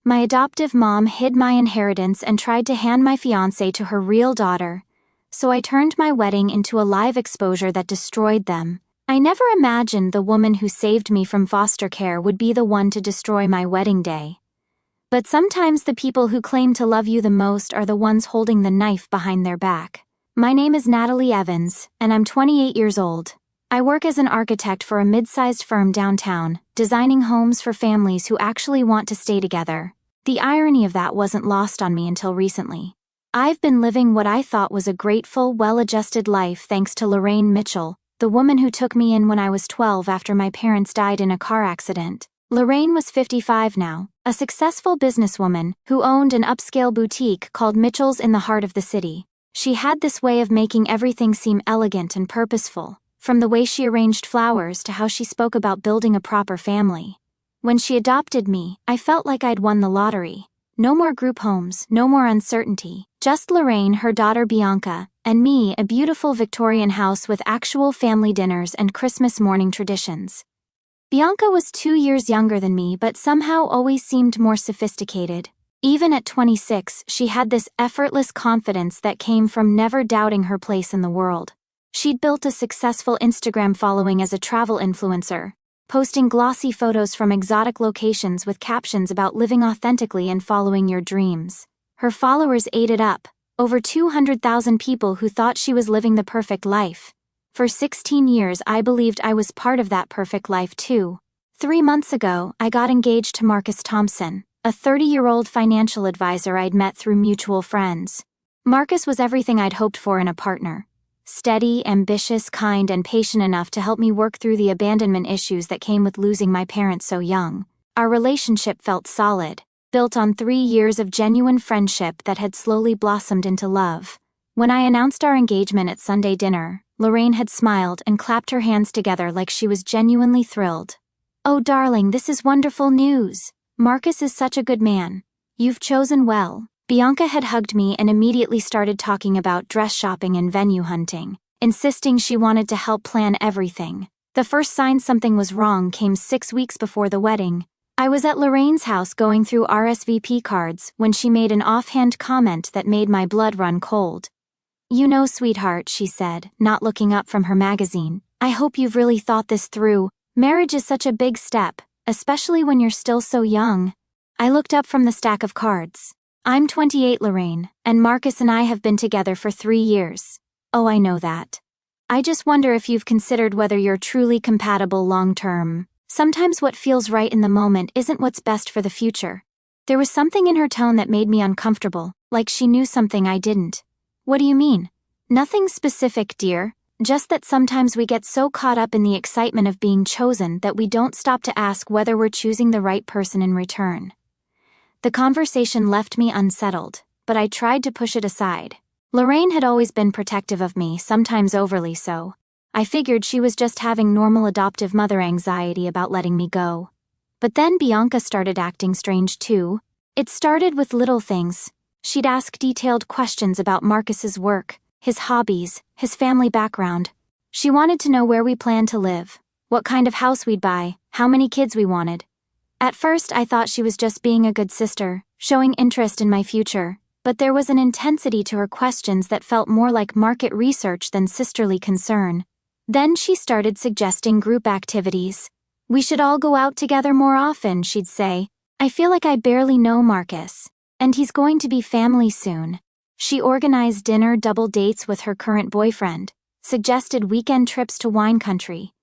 My adoptive mom hid my inheritance and tried to hand my fiancé to her real daughter, so I turned my wedding into a live exposure that destroyed them. I never imagined the woman who saved me from foster care would be the one to destroy my wedding day. But sometimes the people who claim to love you the most are the ones holding the knife behind their back. My name is Natalie Evans, and I'm 28 years old. I work as an architect for a mid-sized firm downtown, designing homes for families who actually want to stay together. The irony of that wasn't lost on me until recently. I've been living what I thought was a grateful, well-adjusted life thanks to Lorraine Mitchell, the woman who took me in when I was 12 after my parents died in a car accident. Lorraine was 55 now, a successful businesswoman who owned an upscale boutique called Mitchell's in the heart of the city. She had this way of making everything seem elegant and purposeful, from the way she arranged flowers to how she spoke about building a proper family. When she adopted me, I felt like I'd won the lottery. No more group homes, no more uncertainty. Just Lorraine, her daughter Bianca, and me, a beautiful Victorian house with actual family dinners and Christmas morning traditions. Bianca was 2 years younger than me but somehow always seemed more sophisticated. Even at 26, she had this effortless confidence that came from never doubting her place in the world. She'd built a successful Instagram following as a travel influencer, posting glossy photos from exotic locations with captions about living authentically and following your dreams. Her followers ate it up, over 200,000 people who thought she was living the perfect life. For 16 years I believed I was part of that perfect life too. 3 months ago, I got engaged to Marcus Thompson, a 30-year-old financial advisor I'd met through mutual friends. Marcus was everything I'd hoped for in a partner. Steady, ambitious, kind, and patient enough to help me work through the abandonment issues that came with losing my parents so young. Our relationship felt solid, built on 3 years of genuine friendship that had slowly blossomed into love. When I announced our engagement at Sunday dinner, Lorraine had smiled and clapped her hands together like she was genuinely thrilled. "Oh darling, this is wonderful news. Marcus is such a good man. You've chosen well." Bianca had hugged me and immediately started talking about dress shopping and venue hunting, insisting she wanted to help plan everything. The first sign something was wrong came 6 weeks before the wedding. I was at Lorraine's house going through RSVP cards when she made an offhand comment that made my blood run cold. "You know, sweetheart," she said, not looking up from her magazine, "I hope you've really thought this through. Marriage is such a big step, especially when you're still so young." I looked up from the stack of cards. "I'm 28, Lorraine, and Marcus and I have been together for 3 years. "Oh, I know that. I just wonder if you've considered whether you're truly compatible long-term. Sometimes what feels right in the moment isn't what's best for the future." There was something in her tone that made me uncomfortable, like she knew something I didn't. "What do you mean?" "Nothing specific, dear. Just that sometimes we get so caught up in the excitement of being chosen that we don't stop to ask whether we're choosing the right person in return." The conversation left me unsettled, but I tried to push it aside. Lorraine had always been protective of me, sometimes overly so. I figured she was just having normal adoptive mother anxiety about letting me go. But then Bianca started acting strange too. It started with little things. She'd ask detailed questions about Marcus's work, his hobbies, his family background. She wanted to know where we planned to live, what kind of house we'd buy, how many kids we wanted. At first I thought she was just being a good sister, showing interest in my future, but there was an intensity to her questions that felt more like market research than sisterly concern. Then she started suggesting group activities. "We should all go out together more often," she'd say. "I feel like I barely know Marcus, and he's going to be family soon." She organized dinner double dates with her current boyfriend, suggested weekend trips to wine country,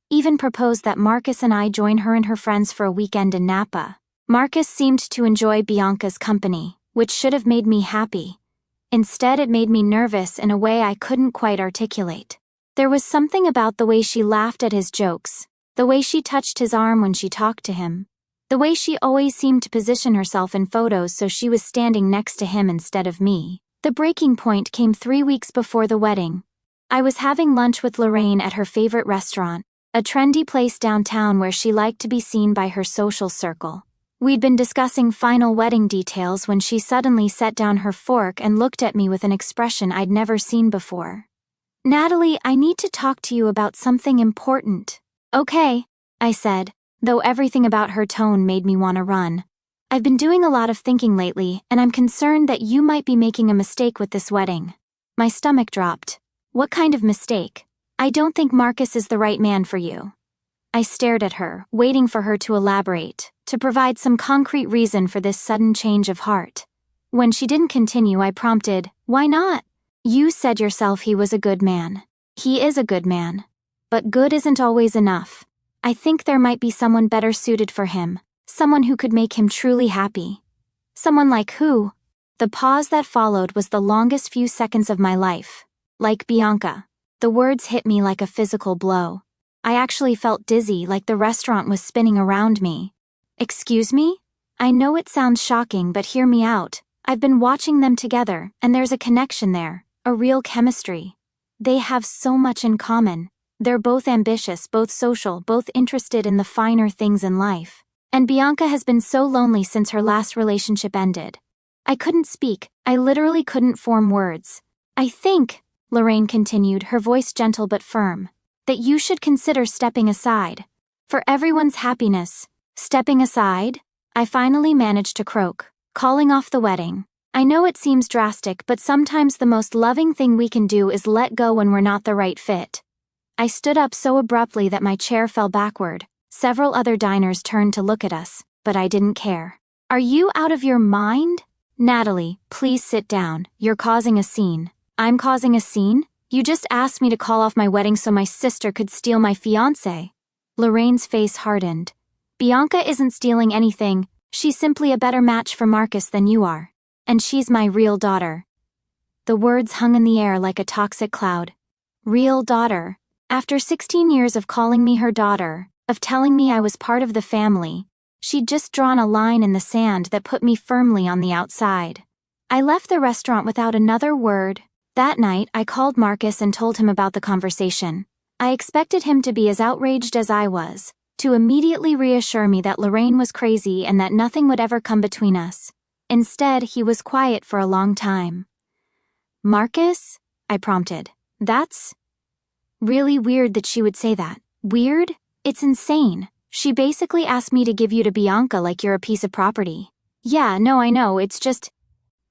even proposed that Marcus and I join her and her friends for a weekend in Napa. Marcus seemed to enjoy Bianca's company, which should have made me happy. Instead, it made me nervous in a way I couldn't quite articulate. There was something about the way she laughed at his jokes, the way she touched his arm when she talked to him, the way she always seemed to position herself in photos so she was standing next to him instead of me. The breaking point came 3 weeks before the wedding. I was having lunch with Lorraine at her favorite restaurant, a trendy place downtown where she liked to be seen by her social circle. We'd been discussing final wedding details when she suddenly set down her fork and looked at me with an expression I'd never seen before. "Natalie, I need to talk to you about something important." "Okay," I said, though everything about her tone made me want to run. I've been doing a lot of thinking lately, and I'm concerned that you might be making a mistake with this wedding. My stomach dropped. What kind of mistake? I don't think Marcus is the right man for you. I stared at her, waiting for her to elaborate, to provide some concrete reason for this sudden change of heart. When she didn't continue, I prompted, "Why not? You said yourself he was a good man. He is a good man. But good isn't always enough. I think there might be someone better suited for him, someone who could make him truly happy." "Someone like who?" The pause that followed was the longest few seconds of my life. "Like Bianca." The words hit me like a physical blow. I actually felt dizzy, like the restaurant was spinning around me. "Excuse me? I know it sounds shocking, but hear me out. I've been watching them together, and there's a connection there, a real chemistry. They have so much in common. They're both ambitious, both social, both interested in the finer things in life. And Bianca has been so lonely since her last relationship ended." I couldn't speak. I literally couldn't form words. "I think," Lorraine continued, her voice gentle but firm, "that you should consider stepping aside. For everyone's happiness." "Stepping aside?" I finally managed to croak. "Calling off the wedding. I know it seems drastic, but sometimes the most loving thing we can do is let go when we're not the right fit." I stood up so abruptly that my chair fell backward. Several other diners turned to look at us, but I didn't care. "Are you out of your mind?" "Natalie, please sit down. You're causing a scene." "I'm causing a scene? You just asked me to call off my wedding so my sister could steal my fiancé." Lorraine's face hardened. "Bianca isn't stealing anything. She's simply a better match for Marcus than you are. And she's my real daughter." The words hung in the air like a toxic cloud. Real daughter. After 16 years of calling me her daughter, of telling me I was part of the family, she'd just drawn a line in the sand that put me firmly on the outside. I left the restaurant without another word. That night, I called Marcus and told him about the conversation. I expected him to be as outraged as I was, to immediately reassure me that Lorraine was crazy and that nothing would ever come between us. Instead, he was quiet for a long time. "Marcus?" I prompted. "That's really weird that she would say that." "Weird? It's insane. She basically asked me to give you to Bianca like you're a piece of property." "Yeah, no, I know, it's just..."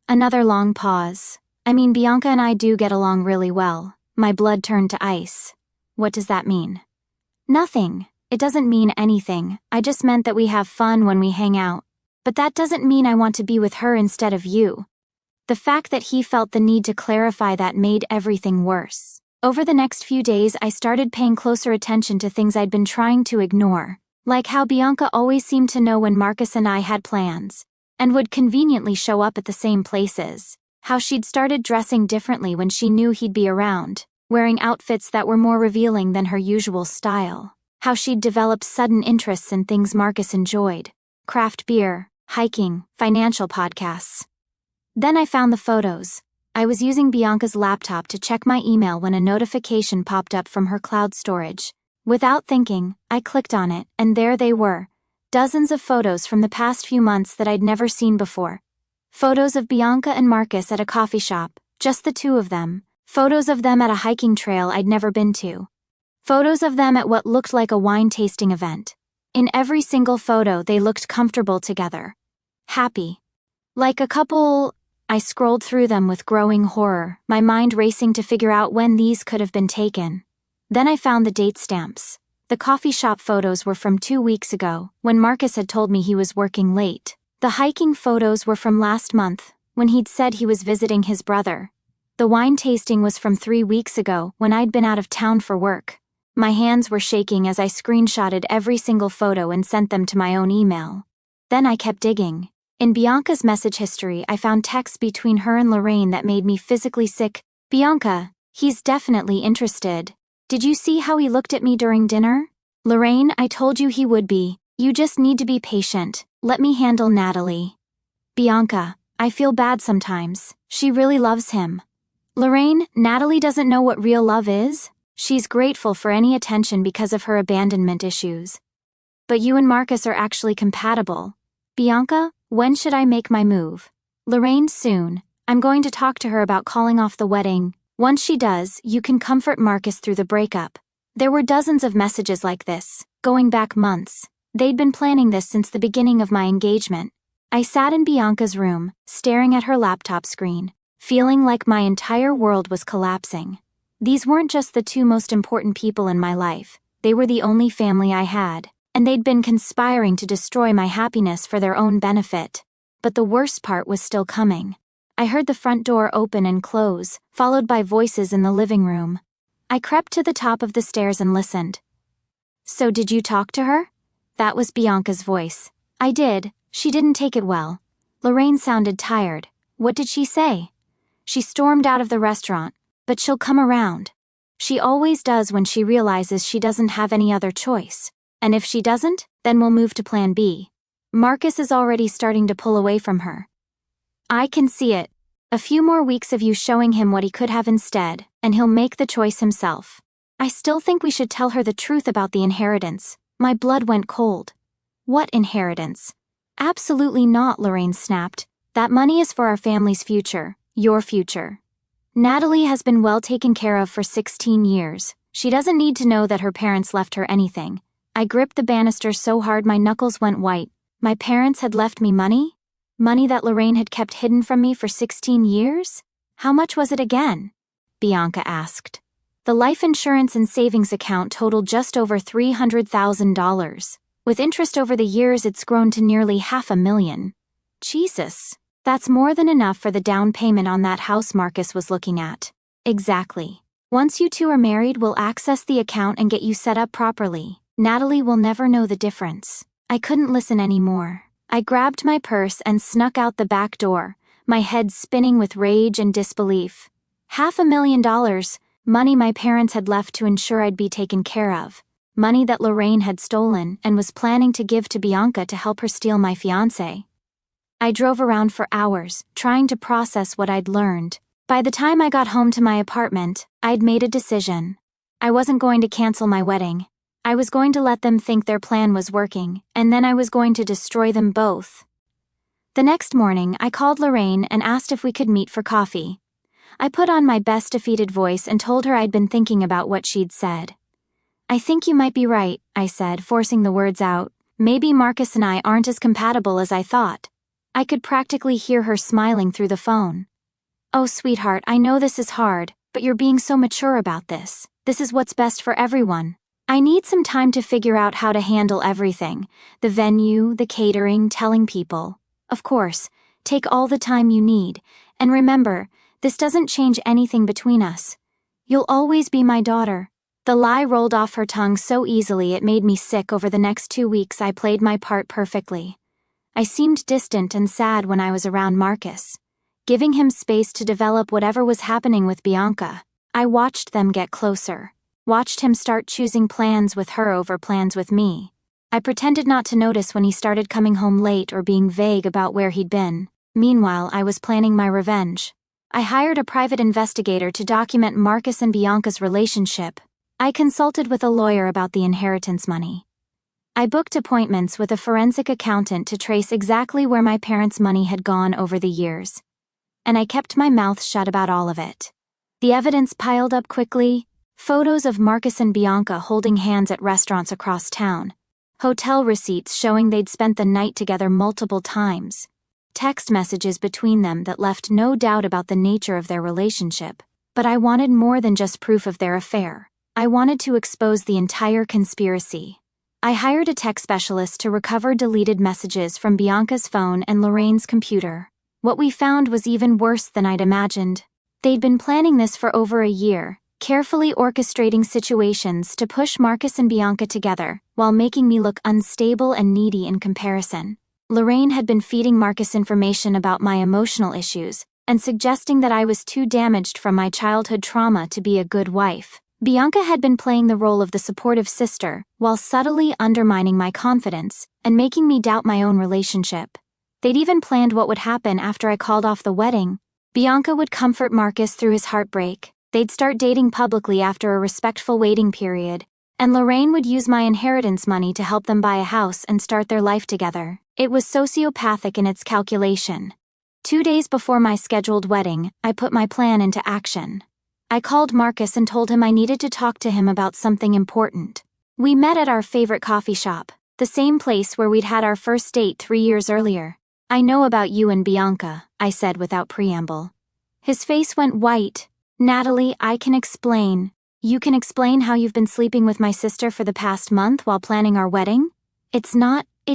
Another long pause. "I mean, Bianca and I do get along really well." My blood turned to ice. "What does that mean?" "Nothing. It doesn't mean anything. I just meant that we have fun when we hang out. But that doesn't mean I want to be with her instead of you." The fact that he felt the need to clarify that made everything worse. Over the next few days, I started paying closer attention to things I'd been trying to ignore, like how Bianca always seemed to know when Marcus and I had plans, and would conveniently show up at the same places. How she'd started dressing differently when she knew he'd be around, wearing outfits that were more revealing than her usual style. How she'd developed sudden interests in things Marcus enjoyed: craft beer, hiking, financial podcasts. Then I found the photos. I was using Bianca's laptop to check my email when a notification popped up from her cloud storage. Without thinking, I clicked on it, and there they were. Dozens of photos from the past few months that I'd never seen before. Photos of Bianca and Marcus at a coffee shop, just the two of them. Photos of them at a hiking trail I'd never been to. Photos of them at what looked like a wine tasting event. In every single photo, they looked comfortable together. Happy. Like a couple. I scrolled through them with growing horror, my mind racing to figure out when these could have been taken. Then I found the date stamps. The coffee shop photos were from 2 weeks ago, when Marcus had told me he was working late. The hiking photos were from last month, when he'd said he was visiting his brother. The wine tasting was from 3 weeks ago, when I'd been out of town for work. My hands were shaking as I screenshotted every single photo and sent them to my own email. Then I kept digging. In Bianca's message history, I found texts between her and Lorraine that made me physically sick. "Bianca, he's definitely interested. Did you see how he looked at me during dinner?" "Lorraine, I told you he would be. You just need to be patient. Let me handle Natalie." "Bianca, I feel bad sometimes. She really loves him." "Lorraine, Natalie doesn't know what real love is. She's grateful for any attention because of her abandonment issues. But you and Marcus are actually compatible. Bianca, when should I make my move?" "Lorraine, soon. I'm going to talk to her about calling off the wedding. Once she does, you can comfort Marcus through the breakup." There were dozens of messages like this, going back months. They'd been planning this since the beginning of my engagement. I sat in Bianca's room, staring at her laptop screen, feeling like my entire world was collapsing. These weren't just the two most important people in my life, they were the only family I had, and they'd been conspiring to destroy my happiness for their own benefit. But the worst part was still coming. I heard the front door open and close, followed by voices in the living room. I crept to the top of the stairs and listened. "So did you talk to her?" That was Bianca's voice. "I did. She didn't take it well." Lorraine sounded tired. "What did she say?" "She stormed out of the restaurant, but she'll come around. She always does when she realizes she doesn't have any other choice. And if she doesn't, then we'll move to plan B. Marcus is already starting to pull away from her. I can see it. A few more weeks of you showing him what he could have instead, and he'll make the choice himself. I still think we should tell her the truth about the inheritance." My blood went cold. "What inheritance?" "Absolutely not," Lorraine snapped. "That money is for our family's future, your future. Natalie has been well taken care of for 16 years. She doesn't need to know that her parents left her anything." I gripped the banister so hard my knuckles went white. My parents had left me money? Money that Lorraine had kept hidden from me for 16 years? How much was it again? Bianca asked. The life insurance and savings account totaled just over $300,000. With interest over the years, it's grown to nearly $500,000. Jesus. That's more than enough for the down payment on that house Marcus was looking at. Exactly. Once you two are married, we'll access the account and get you set up properly. Natalie will never know the difference. I couldn't listen anymore. I grabbed my purse and snuck out the back door, my head spinning with rage and disbelief. $500,000, money my parents had left to ensure I'd be taken care of. Money that Lorraine had stolen and was planning to give to Bianca to help her steal my fiancé. I drove around for hours, trying to process what I'd learned. By the time I got home to my apartment, I'd made a decision. I wasn't going to cancel my wedding. I was going to let them think their plan was working, and then I was going to destroy them both. The next morning, I called Lorraine and asked if we could meet for coffee. I put on my best defeated voice and told her I'd been thinking about what she'd said. "I think you might be right," I said, forcing the words out. "Maybe Marcus and I aren't as compatible as I thought." I could practically hear her smiling through the phone. "Oh, sweetheart, I know this is hard, but you're being so mature about this. This is what's best for everyone. I need some time to figure out how to handle everything. The venue, the catering, telling people. Of course, take all the time you need. And remember, this doesn't change anything between us. You'll always be my daughter." The lie rolled off her tongue so easily it made me sick. Over the next 2 weeks I played my part perfectly. I seemed distant and sad when I was around Marcus, giving him space to develop whatever was happening with Bianca. I watched them get closer. Watched him start choosing plans with her over plans with me. I pretended not to notice when he started coming home late or being vague about where he'd been. Meanwhile, I was planning my revenge. I hired a private investigator to document Marcus and Bianca's relationship. I consulted with a lawyer about the inheritance money. I booked appointments with a forensic accountant to trace exactly where my parents' money had gone over the years. And I kept my mouth shut about all of it. The evidence piled up quickly. Photos of Marcus and Bianca holding hands at restaurants across town. Hotel receipts showing they'd spent the night together multiple times. Text messages between them that left no doubt about the nature of their relationship. But I wanted more than just proof of their affair. I wanted to expose the entire conspiracy. I hired a tech specialist to recover deleted messages from Bianca's phone and Lorraine's computer. What we found was even worse than I'd imagined. They'd been planning this for over a year, carefully orchestrating situations to push Marcus and Bianca together, while making me look unstable and needy in comparison. Lorraine had been feeding Marcus information about my emotional issues, and suggesting that I was too damaged from my childhood trauma to be a good wife. Bianca had been playing the role of the supportive sister, while subtly undermining my confidence, and making me doubt my own relationship. They'd even planned what would happen after I called off the wedding. Bianca would comfort Marcus through his heartbreak. They'd start dating publicly after a respectful waiting period, and Lorraine would use my inheritance money to help them buy a house and start their life together. It was sociopathic in its calculation. 2 days before my scheduled wedding, I put my plan into action. I called Marcus and told him I needed to talk to him about something important. We met at our favorite coffee shop, the same place where we'd had our first date 3 years earlier. I know about you and Bianca, I said without preamble. His face went white. Natalie, I can explain. You can explain how you've been sleeping with my sister for the past month while planning our wedding? It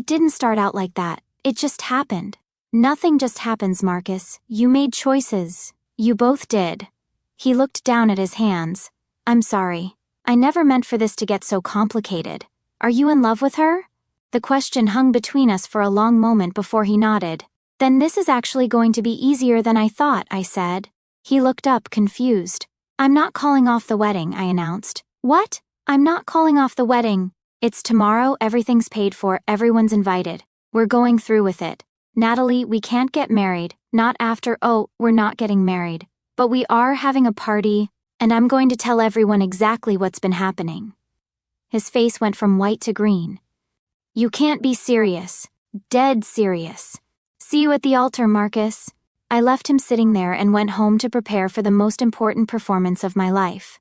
didn't start out like that. It just happened. Nothing just happens, Marcus. You made choices. You both did. He looked down at his hands. I'm sorry. I never meant for this to get so complicated. Are you in love with her? The question hung between us for a long moment before he nodded. Then this is actually going to be easier than I thought, I said. He looked up, confused. I'm not calling off the wedding, I announced. What? I'm not calling off the wedding. It's tomorrow, everything's paid for, everyone's invited. We're going through with it. Natalie, we can't get married, we're not getting married. But we are having a party, and I'm going to tell everyone exactly what's been happening. His face went from white to green. You can't be serious. Dead serious. See you at the altar, Marcus. I left him sitting there and went home to prepare for the most important performance of my life.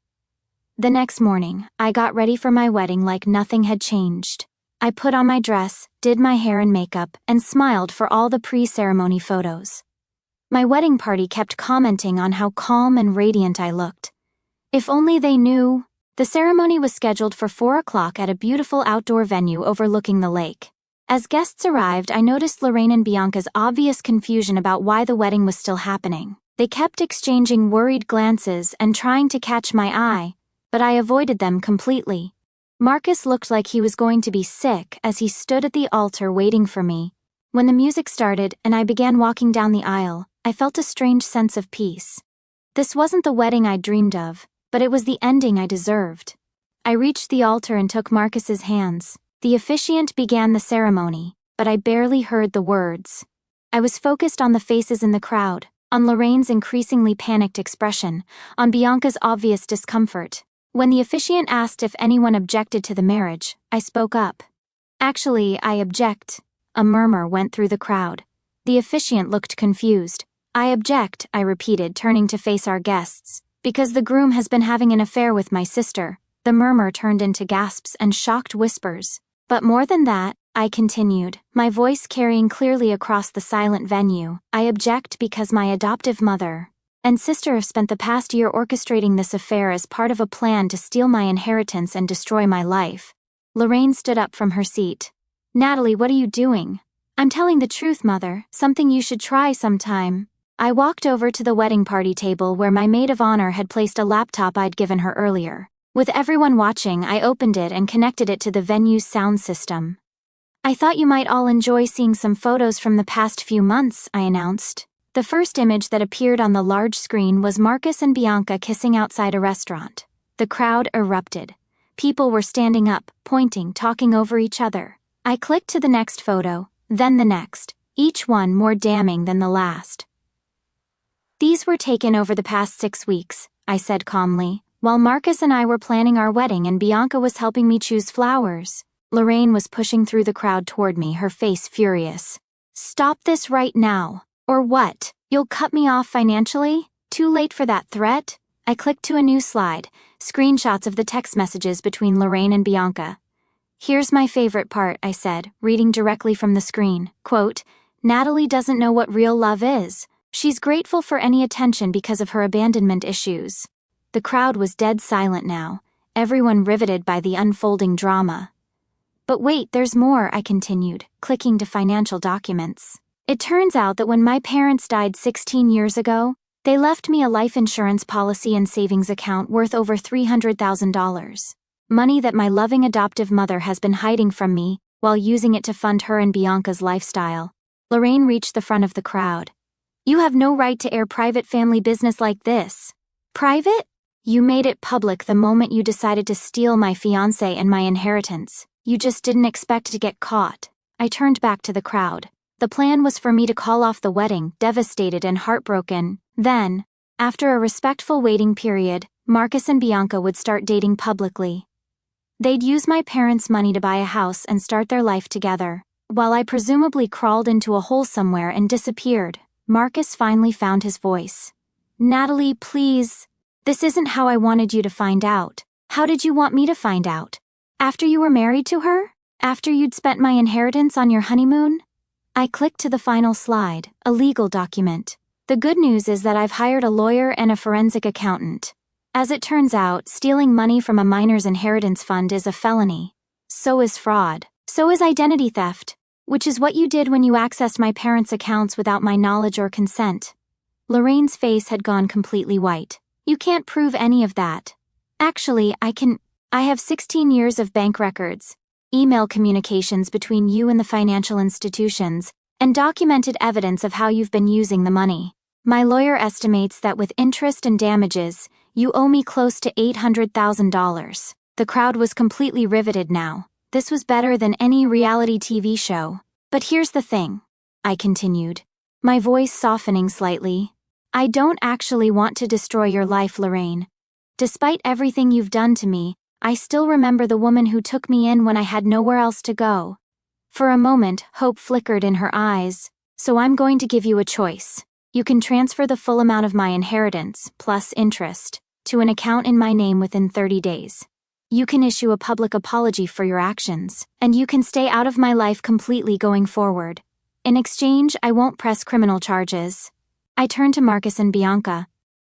The next morning, I got ready for my wedding like nothing had changed. I put on my dress, did my hair and makeup, and smiled for all the pre-ceremony photos. My wedding party kept commenting on how calm and radiant I looked. If only they knew. The ceremony was scheduled for 4 o'clock at a beautiful outdoor venue overlooking the lake. As guests arrived, I noticed Lorraine and Bianca's obvious confusion about why the wedding was still happening. They kept exchanging worried glances and trying to catch my eye, but I avoided them completely. Marcus looked like he was going to be sick as he stood at the altar waiting for me. When the music started and I began walking down the aisle, I felt a strange sense of peace. This wasn't the wedding I dreamed of, but it was the ending I deserved. I reached the altar and took Marcus's hands. The officiant began the ceremony, but I barely heard the words. I was focused on the faces in the crowd, on Lorraine's increasingly panicked expression, on Bianca's obvious discomfort. When the officiant asked if anyone objected to the marriage, I spoke up. Actually, I object. A murmur went through the crowd. The officiant looked confused. I object, I repeated, turning to face our guests. Because the groom has been having an affair with my sister. The murmur turned into gasps and shocked whispers. But more than that, I continued, my voice carrying clearly across the silent venue. I object because my adoptive mother and sister have spent the past year orchestrating this affair as part of a plan to steal my inheritance and destroy my life. Lorraine stood up from her seat. Natalie, what are you doing? I'm telling the truth, Mother, something you should try sometime. I walked over to the wedding party table where my maid of honor had placed a laptop I'd given her earlier. With everyone watching, I opened it and connected it to the venue's sound system. I thought you might all enjoy seeing some photos from the past few months, I announced. The first image that appeared on the large screen was Marcus and Bianca kissing outside a restaurant. The crowd erupted. People were standing up, pointing, talking over each other. I clicked to the next photo, then the next, each one more damning than the last. These were taken over the past 6 weeks, I said calmly, while Marcus and I were planning our wedding and Bianca was helping me choose flowers. Lorraine was pushing through the crowd toward me, her face furious. Stop this right now. Or what? You'll cut me off financially? Too late for that threat? I clicked to a new slide, screenshots of the text messages between Lorraine and Bianca. Here's my favorite part, I said, reading directly from the screen. Quote, Natalie doesn't know what real love is. She's grateful for any attention because of her abandonment issues. The crowd was dead silent now, everyone riveted by the unfolding drama. But wait, there's more, I continued, clicking to financial documents. It turns out that when my parents died 16 years ago, they left me a life insurance policy and savings account worth over $300,000. Money that my loving adoptive mother has been hiding from me while using it to fund her and Bianca's lifestyle. Lorraine reached the front of the crowd. You have no right to air private family business like this. Private? You made it public the moment you decided to steal my fiancé and my inheritance. You just didn't expect to get caught. I turned back to the crowd. The plan was for me to call off the wedding, devastated and heartbroken. Then, after a respectful waiting period, Marcus and Bianca would start dating publicly. They'd use my parents' money to buy a house and start their life together. While I presumably crawled into a hole somewhere and disappeared, Marcus finally found his voice. Natalie, please. This isn't how I wanted you to find out. How did you want me to find out? After you were married to her? After you'd spent my inheritance on your honeymoon? I clicked to the final slide, a legal document. The good news is that I've hired a lawyer and a forensic accountant. As it turns out, stealing money from a minor's inheritance fund is a felony. So is fraud. So is identity theft, which is what you did when you accessed my parents' accounts without my knowledge or consent. Lorraine's face had gone completely white. You can't prove any of that. Actually, I have 16 years of bank records, email communications between you and the financial institutions, and documented evidence of how you've been using the money. My lawyer estimates that with interest and damages, you owe me close to $800,000. The crowd was completely riveted now. This was better than any reality TV show. But here's the thing, I continued, my voice softening slightly. I don't actually want to destroy your life, Lorraine. Despite everything you've done to me, I still remember the woman who took me in when I had nowhere else to go. For a moment, hope flickered in her eyes. So I'm going to give you a choice. You can transfer the full amount of my inheritance, plus interest, to an account in my name within 30 days. You can issue a public apology for your actions, and you can stay out of my life completely going forward. In exchange, I won't press criminal charges. I turned to Marcus and Bianca.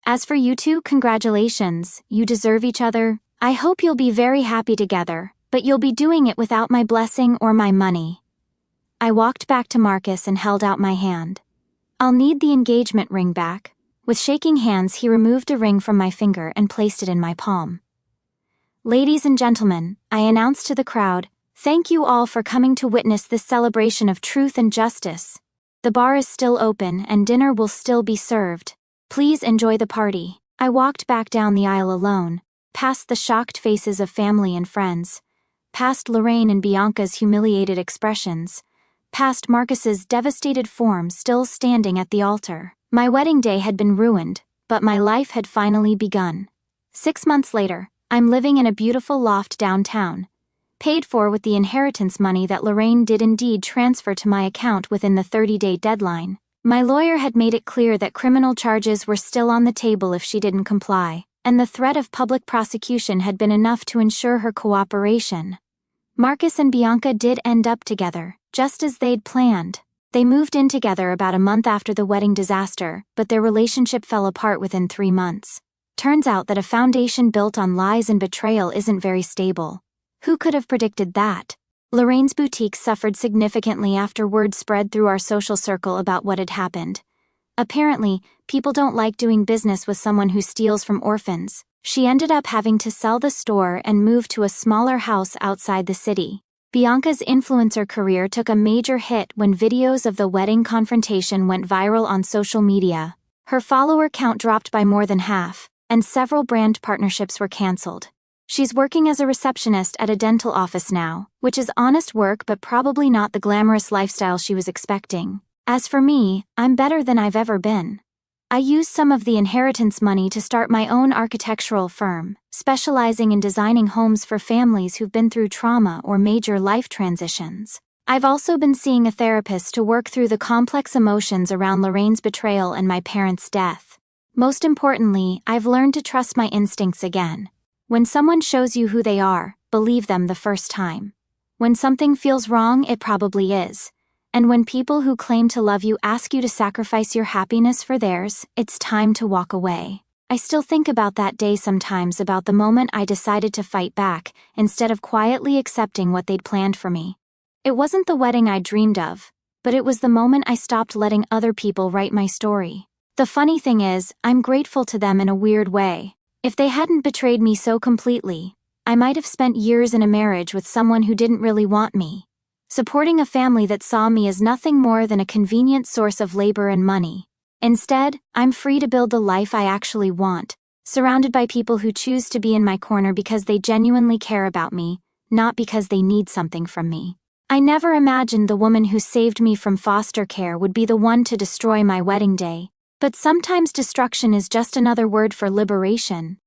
As for you two, congratulations, you deserve each other. I hope you'll be very happy together, but you'll be doing it without my blessing or my money. I walked back to Marcus and held out my hand. I'll need the engagement ring back. With shaking hands, he removed a ring from my finger and placed it in my palm. Ladies and gentlemen, I announced to the crowd, thank you all for coming to witness this celebration of truth and justice. The bar is still open and dinner will still be served. Please enjoy the party. I walked back down the aisle alone, past the shocked faces of family and friends, past Lorraine and Bianca's humiliated expressions, past Marcus's devastated form still standing at the altar. My wedding day had been ruined, but my life had finally begun. 6 months later, I'm living in a beautiful loft downtown, paid for with the inheritance money that Lorraine did indeed transfer to my account within the 30-day deadline. My lawyer had made it clear that criminal charges were still on the table if she didn't comply, and the threat of public prosecution had been enough to ensure her cooperation. Marcus and Bianca did end up together, just as they'd planned. They moved in together about a month after the wedding disaster, but their relationship fell apart within 3 months. Turns out that a foundation built on lies and betrayal isn't very stable. Who could have predicted that? Lorraine's boutique suffered significantly after word spread through our social circle about what had happened. Apparently, people don't like doing business with someone who steals from orphans. She ended up having to sell the store and move to a smaller house outside the city. Bianca's influencer career took a major hit when videos of the wedding confrontation went viral on social media. Her follower count dropped by more than half, and several brand partnerships were cancelled. She's working as a receptionist at a dental office now, which is honest work but probably not the glamorous lifestyle she was expecting. As for me, I'm better than I've ever been. I used some of the inheritance money to start my own architectural firm, specializing in designing homes for families who've been through trauma or major life transitions. I've also been seeing a therapist to work through the complex emotions around Lorraine's betrayal and my parents' death. Most importantly, I've learned to trust my instincts again. When someone shows you who they are, believe them the first time. When something feels wrong, it probably is. And when people who claim to love you ask you to sacrifice your happiness for theirs, it's time to walk away. I still think about that day sometimes, about the moment I decided to fight back, instead of quietly accepting what they'd planned for me. It wasn't the wedding I dreamed of, but it was the moment I stopped letting other people write my story. The funny thing is, I'm grateful to them in a weird way. If they hadn't betrayed me so completely, I might have spent years in a marriage with someone who didn't really want me, supporting a family that saw me as nothing more than a convenient source of labor and money. Instead, I'm free to build the life I actually want, surrounded by people who choose to be in my corner because they genuinely care about me, not because they need something from me. I never imagined the woman who saved me from foster care would be the one to destroy my wedding day. But sometimes destruction is just another word for liberation.